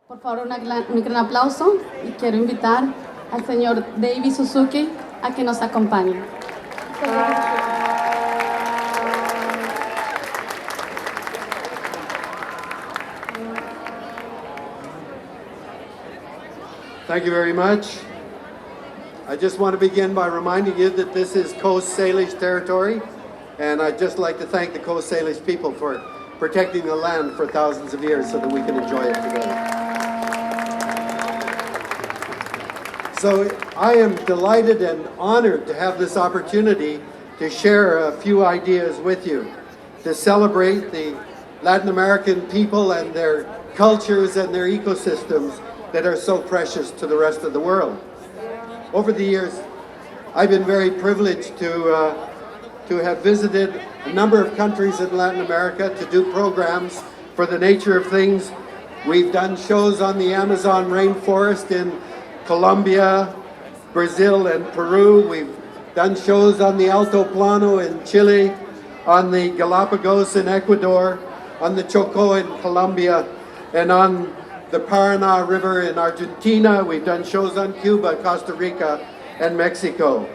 Por favor, un gran aplauso y quiero invitar al señor David Suzuki a que nos acompañe. Thank you very much. I just want to begin by reminding you that this is Coast Salish territory, and I'd just like to thank the Coast Salish people for protecting the land for thousands of years so that we can enjoy it together. So I am delighted and honored to have this opportunity to share a few ideas with you, to celebrate the Latin American people and their cultures and their ecosystems that are so precious to the rest of the world. Over the years, I've been very privileged to have visited a number of countries in Latin America to do programs for the nature of things. We've done shows on the Amazon rainforest in Colombia, Brazil, and Peru. We've done shows on the Alto Plano in Chile, on the Galapagos in Ecuador, on the Chocó in Colombia, and on the Paraná River in Argentina. We've done shows on Cuba, Costa Rica, and Mexico.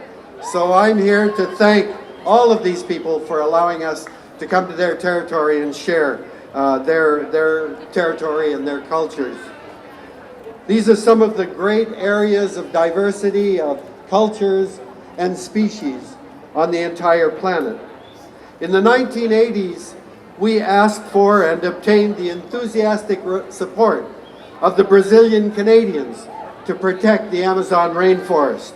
So I'm here to thank all of these people for allowing us to come to their territory and share their territory and their cultures. These are some of the great areas of diversity of cultures and species on the entire planet. In the 1980s, we asked for and obtained the enthusiastic support of the Brazilian Canadians to protect the Amazon rainforest.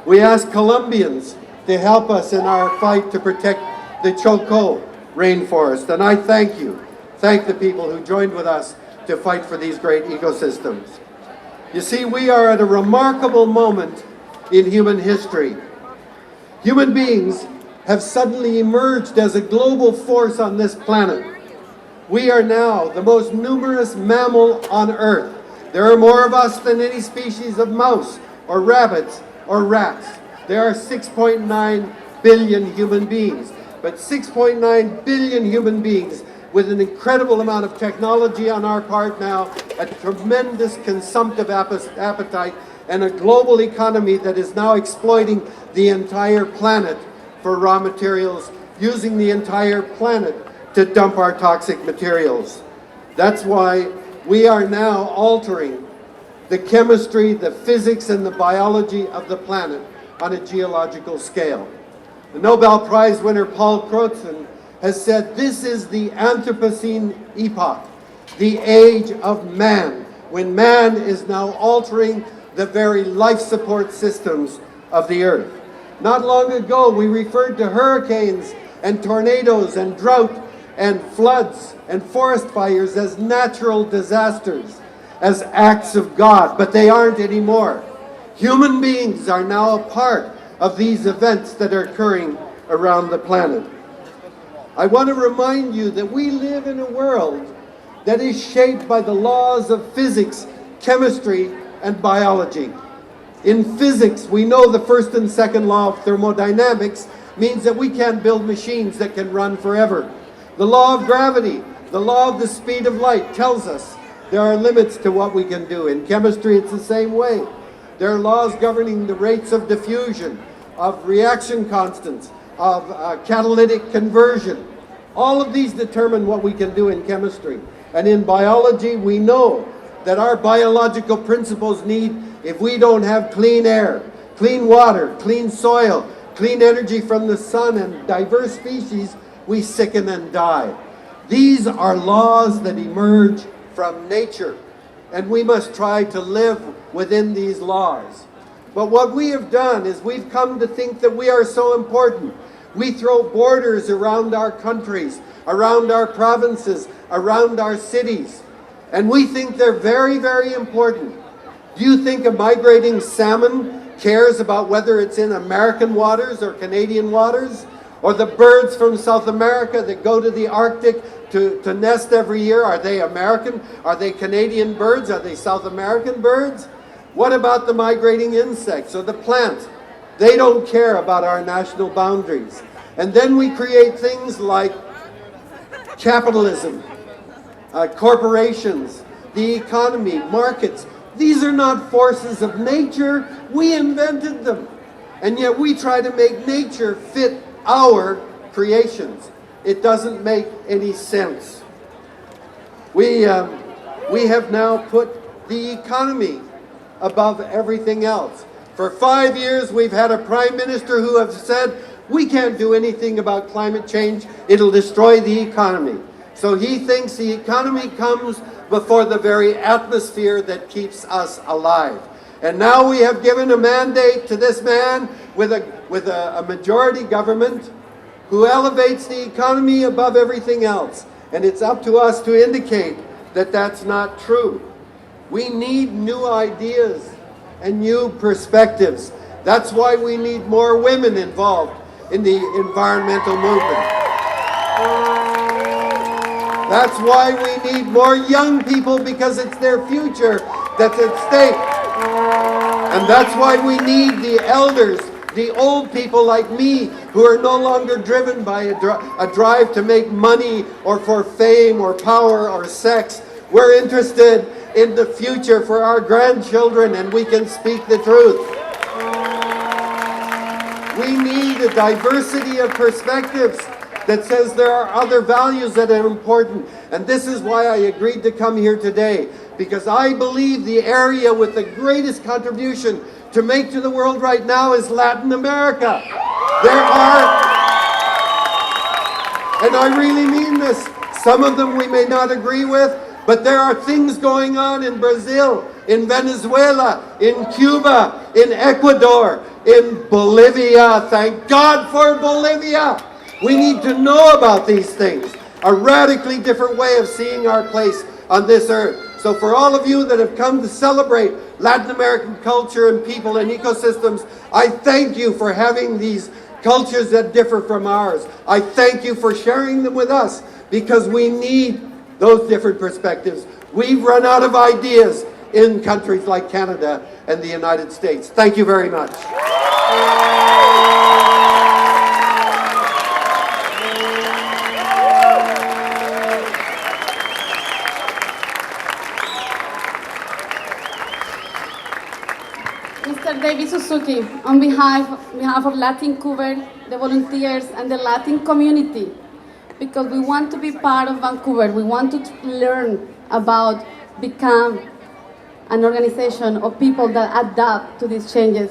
We asked Colombians to help us in our fight to protect the Chocó rainforest, and I thank the people who joined with us to fight for these great ecosystems. You see, we are at a remarkable moment in human history. Human beings have suddenly emerged as a global force on this planet. We are now the most numerous mammal on Earth. There are more of us than any species of mouse or rabbits or rats. There are 6.9 billion human beings, but 6.9 billion human beings with an incredible amount of technology on our part now, a tremendous consumptive appetite, and a global economy that is now exploiting the entire planet for raw materials, using the entire planet to dump our toxic materials. That's why we are now altering the chemistry, the physics, and the biology of the planet on a geological scale. The Nobel Prize winner Paul Crutzen has said this is the Anthropocene epoch, the age of man, when man is now altering the very life support systems of the earth. Not long ago, we referred to hurricanes and tornadoes and drought and floods and forest fires as natural disasters, as acts of God, but they aren't anymore. Human beings are now a part of these events that are occurring around the planet. I want to remind you that we live in a world that is shaped by the laws of physics, chemistry, and biology. In physics, we know the first and second law of thermodynamics means that we can't build machines that can run forever. The law of gravity, the law of the speed of light tells us there are limits to what we can do. In chemistry, it's the same way. There are laws governing the rates of diffusion, of reaction constants, of catalytic conversion. All of these determine what we can do in chemistry. And in biology, we know that our biological principles need, if we don't have clean air, clean water, clean soil, clean energy from the sun, and diverse species, we sicken and die. These are laws that emerge from nature, and we must try to live within these laws. But what we have done is we've come to think that we are so important. We throw borders around our countries, around our provinces, around our cities, and we think they're very, very important. Do you think a migrating salmon cares about whether it's in American waters or Canadian waters? Or the birds from South America that go to the Arctic to nest every year, are they American? Are they Canadian birds? Are they South American birds? What about the migrating insects or the plants? They don't care about our national boundaries. And then we create things like capitalism, corporations, the economy, markets. These are not forces of nature. We invented them. And yet we try to make nature fit our creations. It doesn't make any sense. We have now put the economy above everything else. For 5 years, we've had a prime minister who has said, we can't do anything about climate change. It'll destroy the economy. So he thinks the economy comes before the very atmosphere that keeps us alive. And now we have given a mandate to this man with a majority government who elevates the economy above everything else. And it's up to us to indicate that that's not true. We need new ideas and new perspectives. That's why we need more women involved in the environmental movement. That's why we need more young people, because it's their future that's at stake. And that's why we need the elders, the old people like me, who are no longer driven by a drive to make money or for fame or power or sex. We're interested in the future for our grandchildren, and we can speak the truth. We need a diversity of perspectives that says there are other values that are important. And this is why I agreed to come here today, because I believe the area with the greatest contribution to make to the world right now is Latin America. There are, and I really mean this, some of them we may not agree with, but there are things going on in Brazil, in Venezuela, in Cuba, in Ecuador, in Bolivia. Thank God for Bolivia. We need to know about these things. A radically different way of seeing our place on this earth. So for all of you that have come to celebrate Latin American culture and people and ecosystems, I thank you for having these cultures that differ from ours. I thank you for sharing them with us, because we need those different perspectives. We've run out of ideas in countries like Canada and the United States. Thank you very much. Mr. David Suzuki, on behalf of Latincouver, the volunteers, and the Latin community, because we want to be part of Vancouver, we want to learn about become an organization of people that adapt to these changes.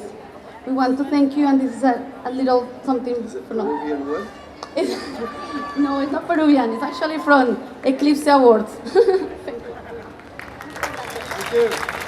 We want to thank you, and this is a little something. Is it Peruvian wood? No, it's not Peruvian, it's actually from Eclipse Awards. Thank you.